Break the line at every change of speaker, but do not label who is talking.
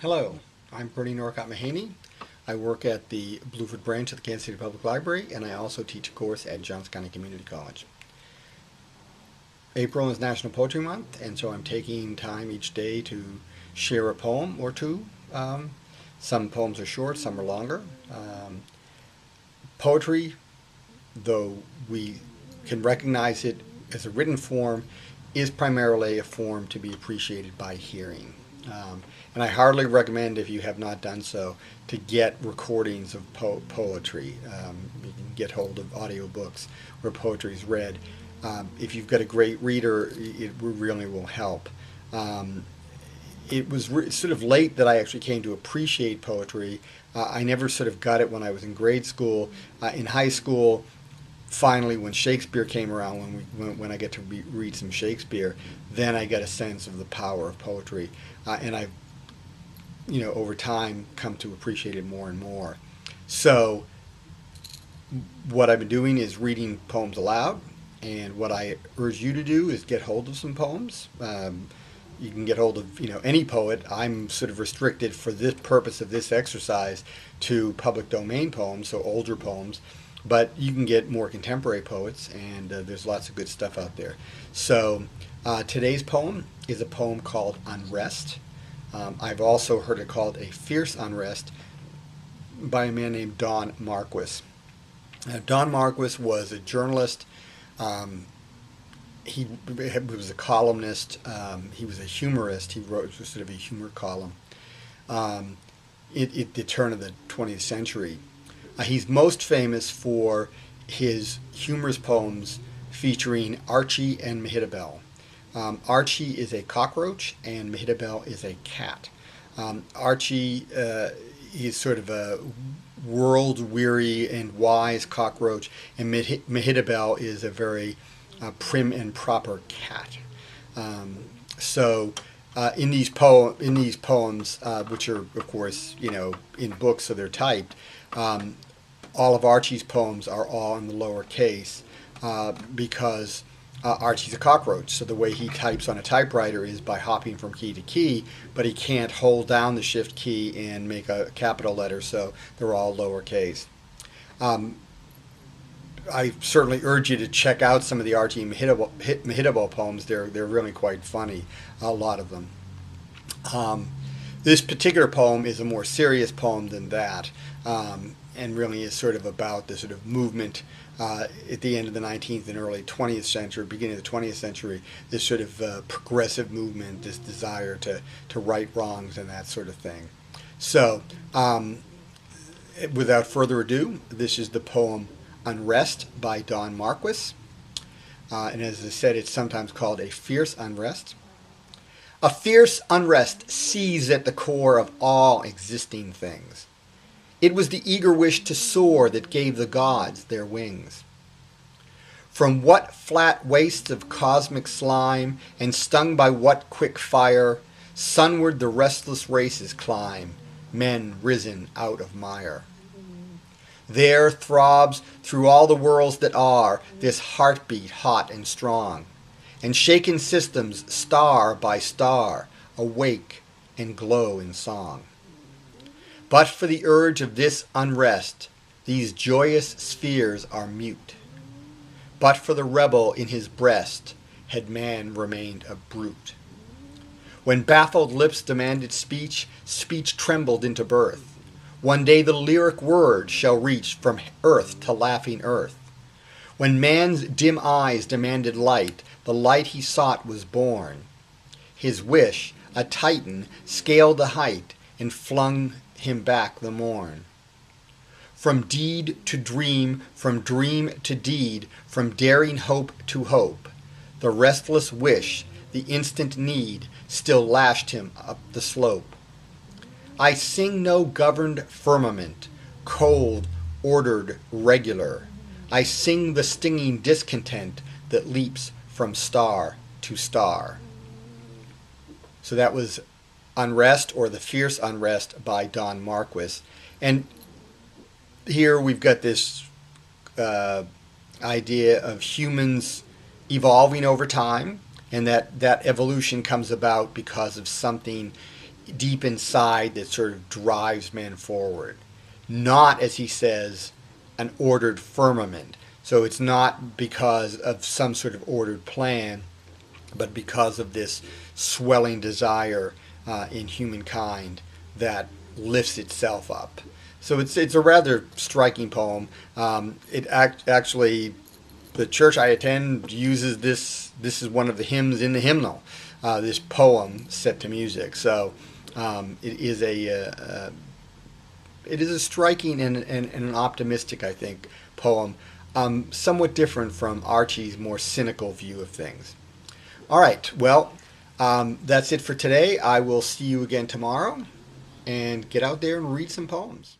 Hello, I'm Bernie Norcott-Mahany. I work at the Blueford branch of the Kansas City Public Library, and I also teach a course at Johnson County Community College. April is National Poetry Month, and so I'm taking time each day to share a poem or two. Some poems are short, some are longer. Poetry, though we can recognize it as a written form, is primarily a form to be appreciated by hearing. And I heartily recommend, if you have not done so, to get recordings of poetry. You can get hold of audiobooks where poetry is read. If you've got a great reader, it really will help. It was sort of late that I actually came to appreciate poetry. I never sort of got it when I was in grade school. In high school, finally, when Shakespeare came around, when I get to read some Shakespeare, then I get a sense of the power of poetry, and I've, over time, come to appreciate it more and more. So, what I've been doing is reading poems aloud, and what I urge you to do is get hold of some poems. You can get hold of any poet. I'm sort of restricted for this purpose of this exercise to public domain poems, so older poems. But you can get more contemporary poets, and there's lots of good stuff out there. So today's poem is a poem called Unrest. I've also heard it called A Fierce Unrest by a man named Don Marquis. Don Marquis was a journalist. He was a columnist. He was a humorist. He wrote sort of a humor column at the turn of the 20th century. He's most famous for his humorous poems featuring Archie and Mehitabel. Archie is a cockroach and Mehitabel is a cat. Archie is sort of a world-weary and wise cockroach, and Mehitabel is a very prim and proper cat. In these poems, which are of course in books, so they're typed. All of Archie's poems are all in the lower case because Archie's a cockroach. So the way he types on a typewriter is by hopping from key to key, but he can't hold down the shift key and make a capital letter, so they're all lowercase. I certainly urge you to check out some of the Archie and Mehitabel poems. They're really quite funny, a lot of them. This particular poem is a more serious poem than that, and really is sort of about the sort of movement at the end of the 19th and early 20th century, beginning of the 20th century, this sort of progressive movement, this desire to right wrongs and that sort of thing. So, without further ado, this is the poem Unrest by Don Marquis, and as I said, it's sometimes called A Fierce Unrest. A fierce unrest seized at the core of all existing things. It was the eager wish to soar that gave the gods their wings. From what flat wastes of cosmic slime, and stung by what quick fire, sunward the restless races climb, men risen out of mire. There throbs through all the worlds that are this heartbeat hot and strong, and shaken systems star by star awake and glow in song. But for the urge of this unrest, these joyous spheres are mute. But for the rebel in his breast, had man remained a brute. When baffled lips demanded speech, speech trembled into birth. One day the lyric word shall reach from earth to laughing earth. When man's dim eyes demanded light, the light he sought was born. His wish, a Titan, scaled the height and flung him back the morn. From deed to dream, from dream to deed, from daring hope to hope, the restless wish, the instant need, still lashed him up the slope. I sing no governed firmament, cold, ordered, regular. I sing the stinging discontent that leaps from star to star. So that was Unrest, or The Fierce Unrest by Don Marquis. And here we've got this idea of humans evolving over time, and that evolution comes about because of something deep inside that sort of drives man forward. Not, as he says, an ordered firmament. So it's not because of some sort of ordered plan, but because of this swelling desire in humankind that lifts itself up. So it's a rather striking poem. Actually, the church I attend uses this. This is one of the hymns in the hymnal. This poem set to music. So it is a striking and an optimistic, I think, poem. Somewhat different from Archie's more cynical view of things. All right, well, that's it for today. I will see you again tomorrow, and get out there and read some poems.